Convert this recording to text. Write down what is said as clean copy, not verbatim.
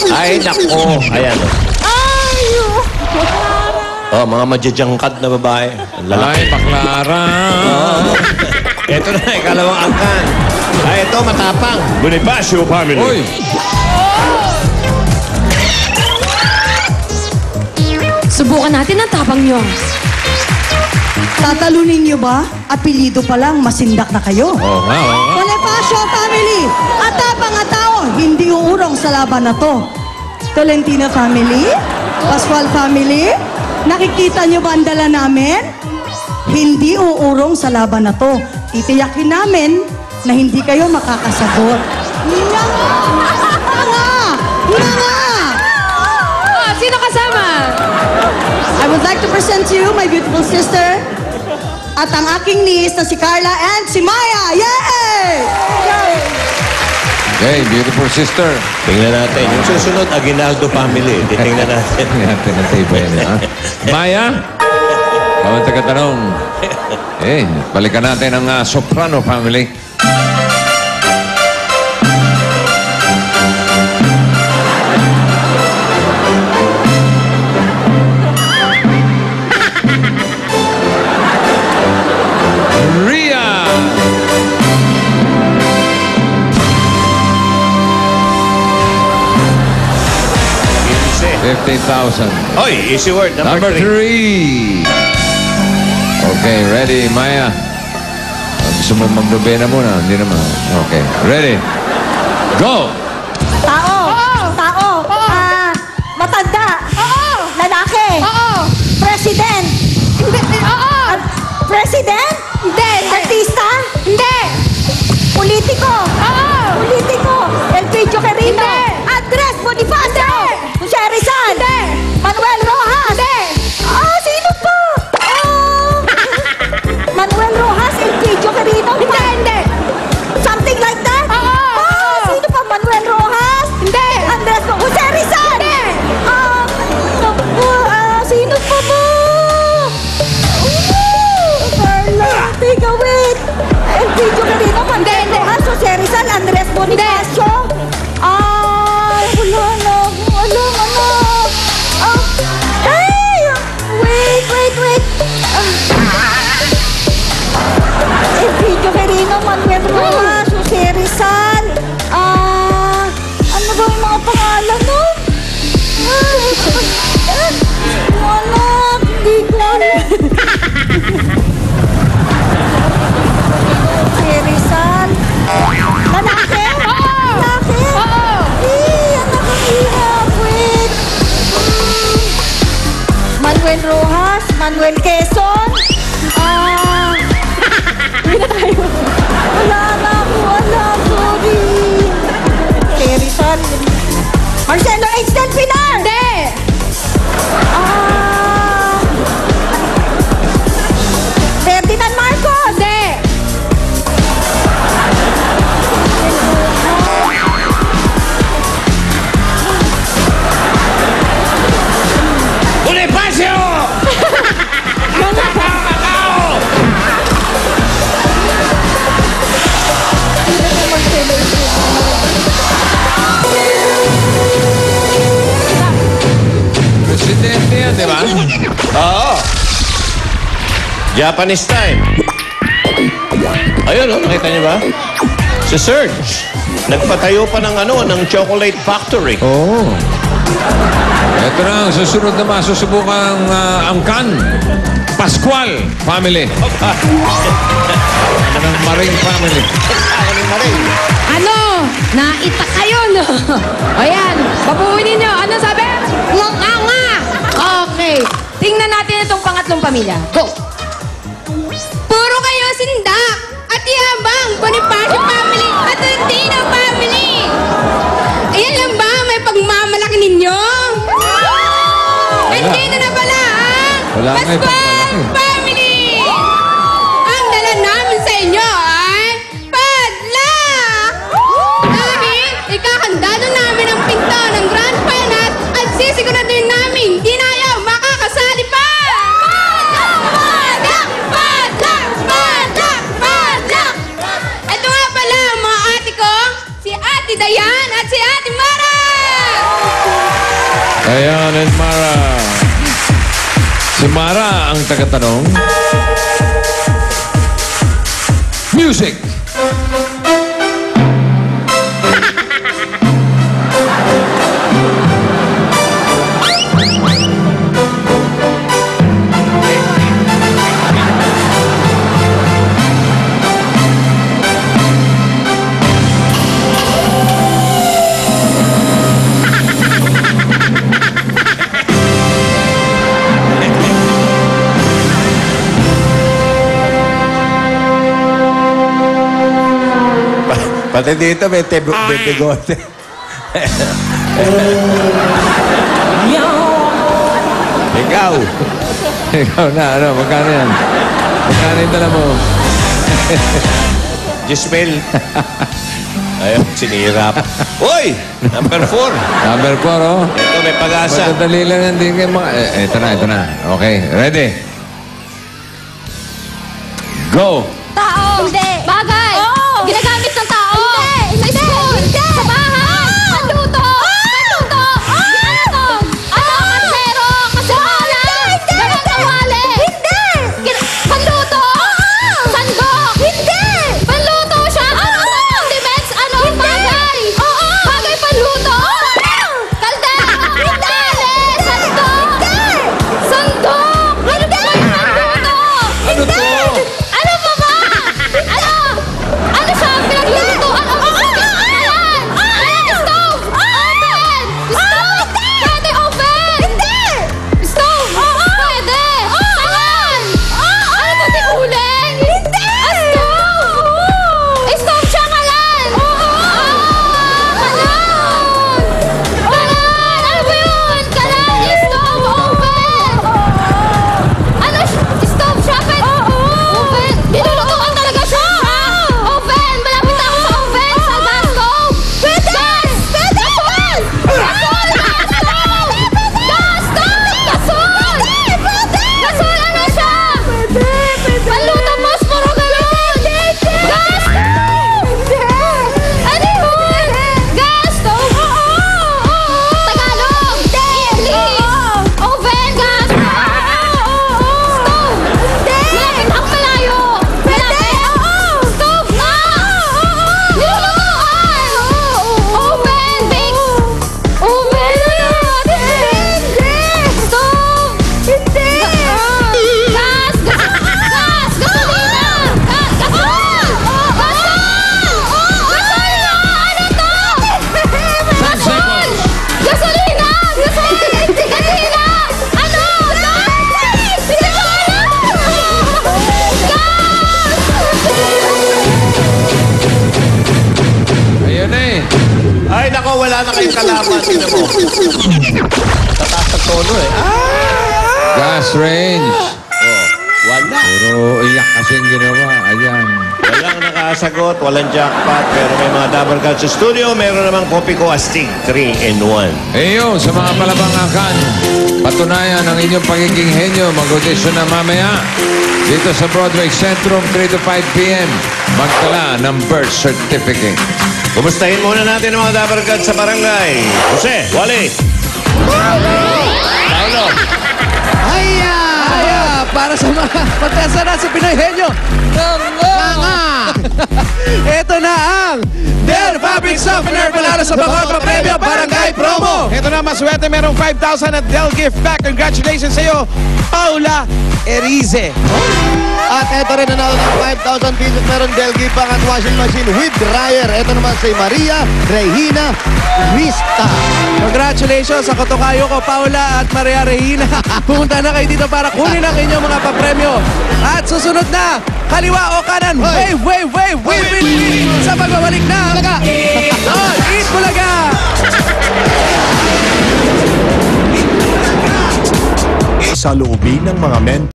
Ay, nako. Ayan. Oh, mga madyajangkad na babae. Ang lalaki. Ay, baklara. Ito na, ikalawang angkan. Ay, ito, matapang. Bonifacio family. Uy! Subukan natin ang tapang nyo. Tatalunin niyo ba? Apelido pa lang, masindak na kayo. Oo nga, oo nga. Bonifacio family, at tapang at tao, hindi uurong sa laban na to. Tolentino family, Pascual family, nakikita niyo ba ang dala namin? Hindi uurong sa laban na to. Titiyakin namin na hindi kayo makakasagot. Nga nga! Oh, sino kasama? I would like to present to you my beautiful sister at ang aking niece na si Carla and si Maya. Yay! Okay, beautiful sister. Tingnan natin. Yung susunod, Aguinaldo family. Titingnan natin. Natin ang tape yan, ha? Maya? Tawag taga-tanong. Balikan natin ang Soprano family. Ria! 50,000. Oy, easy word. Number 3. Okay, ready, Maya? Gusto mo maglubena muna? Hindi naman. Okay, ready? Go! Tao. Matanda. Lalaki. President. President? Hindi. Artista? Hindi. Politiko. Politiko. Elpidio Quirino. Hindi. Andres Bonifacio. Jose Rizal. Hindi. Manuel Rojas. Hindi. Sino pa? Manuel Rojas, Elpidio Quirino. Hindi. Something like that? Sino pa? Manuel Rojas? Hindi. Andres Jose Rizal. Hindi. Sino pa ba? Carla, teka, wait. Elpidio Quirino, Manuel Rojas, Jose Rizal, Andres Bonifacio. Wala na. Hey! Wait. Elpidio Quirino, Manuel Rojas, Jose Rizal. Ano ba yung mga pangalan, no? Wala, hindi ko alam. Jose Rizal. Lalaki? Lalaki? Ang nakahirap. Wait. Manuel Rojas, Manuel Quezon. Wala na ako alam, sorry. Jose Rizal. Marcelo H. Del Pilar. Hindi. Ferdinand Marcos. Hindi. Bonifacio! Presidente yan, di ba? Oo. Japanese time. Ayun, nakita niyo ba? Si Serge. Nagpatayo pa ng chocolate factory. Oo. Ito na ang susunod na masusubukan angkan. Pascual family. Ang Maring family. Ano? Naita kayo, no? O yan, papunin nyo. Ano sabi? Nga. Okay. Tingnan natin itong pangatlong pamilya. Go. Puro kayo sindak at yabang. Bonifacio family at Tolentino family. Ayan lang ba? May pagmamalaki ninyo? Hindi na pala, ha? Wala nga yung Pascual family! Ang dala namin sa inyo ay padlock! Dahil ikakanda doon namin ang pinto ng Grand Finat at sisiguraduhin namin di na ayaw makakasali pa! Padlock! Ito nga pala ang mga ate ko, si Ate Dayan at si Ate Mara! Ayan, and Mara. Si Mara ang tagatanong. Music! Pati dito may bigote. Ikaw. Ikaw na, ano, magkano yan? Magkano yung dala mo? Gismel. Ayaw, sinira pa. Uy! Number 4. Number 4, oh. Ito, may pag-asa. Madadali lang yan din kayo mga... ito na. Okay, ready? Go! Tao. Hindi. Bagay! Oo. Ginagamit ng tao! Hindi. Sa school! Hindi. Sa bahay! Panluto! Panluto! Ginagato! Ano? Kasero! Kasera! Hindi. Ganang kawali! Hindi. Panluto! Sandok! Hindi. Panluto siya! Condiments! Ano? Bagay! Bagay panluto! Kaldero! Dali! Sandok! Sandok! Ano ba yung panluto? Ano to? Ano pa ba? Ano? Ano siya? Pinagluluto? Ano? Ayan! Stove! Oven! Stove! Pwede oven! Stove! Pwede! Ayan! Ano ba di uling? Stove! Stove siya ngalan! Kalan! Ano ba yun? Kalan! Stove! Oven! Ano? Stove siya? Pwede? Oven? Nilulutuan talaga siya! Oven! Malapit na ako sa oven! Sa gas stove! Gas! Gasol! Gasol! Gas stove! Gasol! Gasol! Ano siya? Panluto mo! Puro galon! Gas! Ano yun? Gas stove! Tagalog! English! Oven! Gas! Stove! Malapit ang malayo! Malapit! Stove! Nilulutuan! Oven! Bake! Oven! Stove! Gas! Gas! Gasolina! Gasol! Gasol na! Ano to? Gasol! Gasolina! Gasol! Gasolina! Ano? Gas! Hindi ko alam! Ayun na eh. Ay, nako, wala na kayong kalaban. Tingnan mo. Tataas ang tono eh. Gas range. Wala. Puro iyak kasi yung ginawa. Ayan. Walang nakasagot, walang jackpot, pero may mga double cards sa studio. Meron namang Copico Astig 3-in-1. Ayun, sa mga palabangakan, patunayan ang inyong pagiging henyo. Mag-audition na mamaya dito sa Broadway Centrum, 3 to 5 p.m. Magtala ng birth certificate. Kumustahin muna natin ang mga double cards sa barangay. Jose, Wally. Paolo. Para sa mga magkasara sa Pinoy Henyo. Ito na ang Del Fabric Softener panalo sa Bangor Premyo Barangay Promo. Ito na, maswerte, merong 5,000 at Del Gift Pack. Congratulations sa iyo, Paula Erize. At ito rin nanalo ng 5,000 pieces. Meron Del Gift Pack at washing machine with dryer. Ito naman si Maria Regina Vista. Congratulations sa katukayo ko, Paula at Maria Regina. Pumunta na kayo dito para kunin ang inyong mga papremyo. At susunod na, kaliwa o kanan, wave, sa pagbabalik na Eat Bulaga! Sa loobin ng mga men